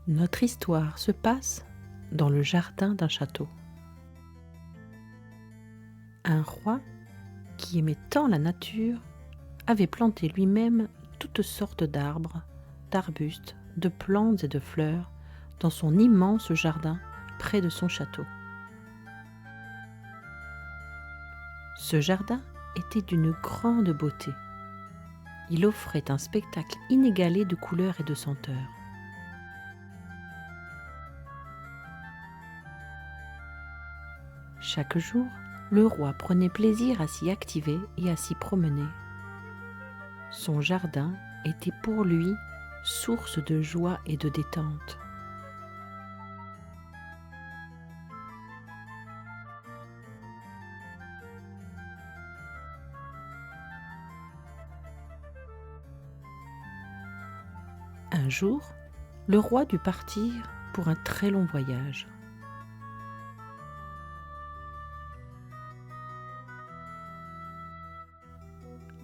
Notre histoire se passe dans le jardin d'un château. Un roi, qui aimait tant la nature, avait planté lui-même toutes sortes d'arbres, d'arbustes, de plantes et de fleurs dans son immense jardin près de son château. Ce jardin était d'une grande beauté. Il offrait un spectacle inégalé de couleurs et de senteurs. Chaque jour, le roi prenait plaisir à s'y activer et à s'y promener. Son jardin était pour lui source de joie et de détente. Un jour, le roi dut partir pour un très long voyage.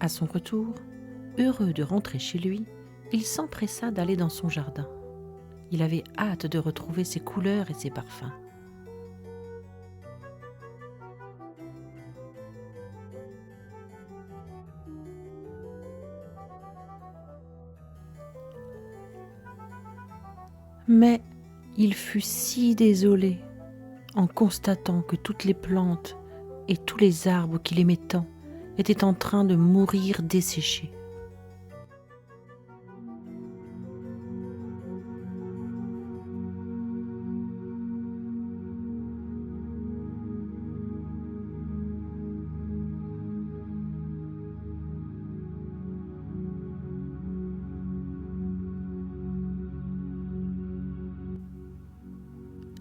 À son retour, heureux de rentrer chez lui, il s'empressa d'aller dans son jardin. Il avait hâte de retrouver ses couleurs et ses parfums. Mais il fut si désolé en constatant que toutes les plantes et tous les arbres qu'il aimait tant étaient en train de mourir desséchés.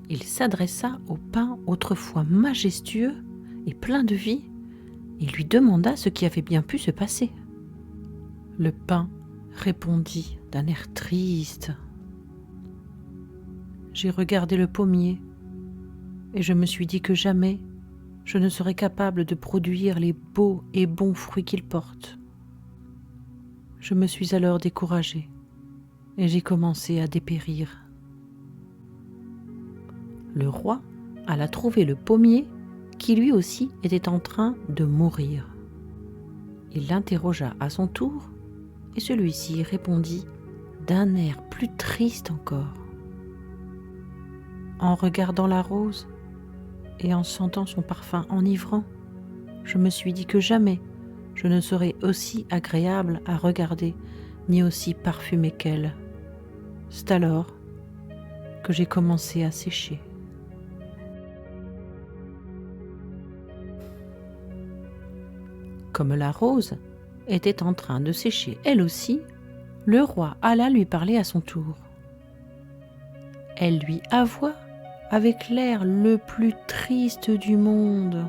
Il s'adressa au pin autrefois majestueux et plein de vie et lui demanda ce qui avait bien pu se passer. Le pin répondit d'un air triste. « J'ai regardé le pommier et je me suis dit que jamais je ne serais capable de produire les beaux et bons fruits qu'il porte. Je me suis alors découragée et j'ai commencé à dépérir. » Le roi alla trouver le pommier qui lui aussi était en train de mourir. Il l'interrogea à son tour et celui-ci répondit d'un air plus triste encore. En regardant la rose et en sentant son parfum enivrant, je me suis dit que jamais je ne serais aussi agréable à regarder ni aussi parfumée qu'elle. C'est alors que j'ai commencé à sécher. Comme la rose était en train de sécher elle aussi, le roi alla lui parler à son tour. Elle lui avoua avec l'air le plus triste du monde.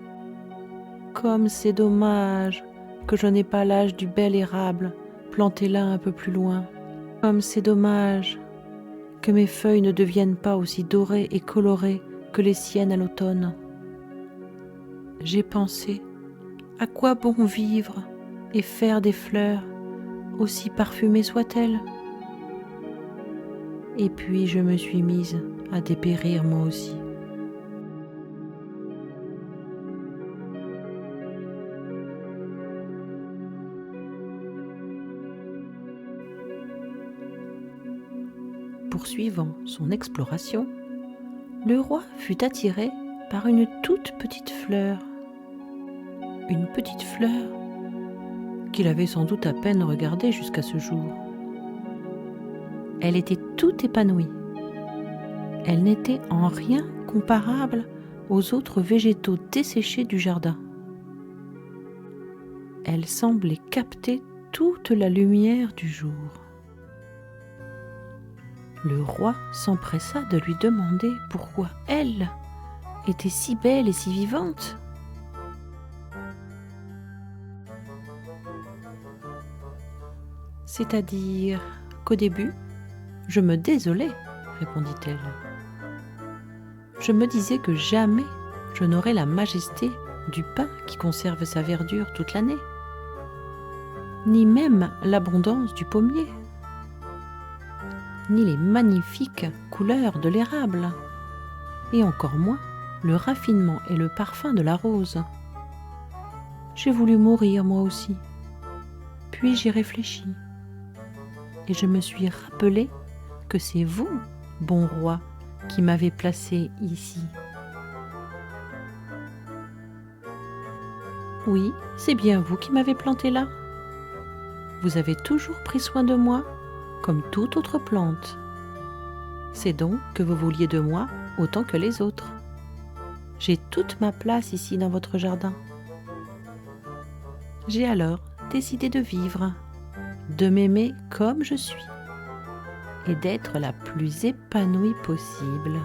« Comme c'est dommage que je n'ai pas l'âge du bel érable planté là un peu plus loin. Comme c'est dommage que mes feuilles ne deviennent pas aussi dorées et colorées que les siennes à l'automne. J'ai pensé, à quoi bon vivre et faire des fleurs, aussi parfumées soient-elles? Et puis je me suis mise à dépérir moi aussi. » Poursuivant son exploration, le roi fut attiré par une toute petite fleur. Une petite fleur qu'il avait sans doute à peine regardée jusqu'à ce jour. Elle était toute épanouie. Elle n'était en rien comparable aux autres végétaux desséchés du jardin. Elle semblait capter toute la lumière du jour. Le roi s'empressa de lui demander pourquoi elle était si belle et si vivante. « C'est-à-dire qu'au début, je me désolais, répondit-elle. Je me disais que jamais je n'aurais la majesté du pin qui conserve sa verdure toute l'année, ni même l'abondance du pommier. ni les magnifiques couleurs de l'érable, et encore moins le raffinement et le parfum de la rose. J'ai voulu mourir moi aussi, puis j'y réfléchis, et je me suis rappelé que c'est vous, bon roi, qui m'avez placé ici. Oui, c'est bien vous qui m'avez planté là. Vous avez toujours pris soin de moi, comme toute autre plante. C'est donc que vous vouliez de moi autant que les autres. J'ai toute ma place ici dans votre jardin. J'ai alors décidé de vivre, de m'aimer comme je suis, et d'être la plus épanouie possible.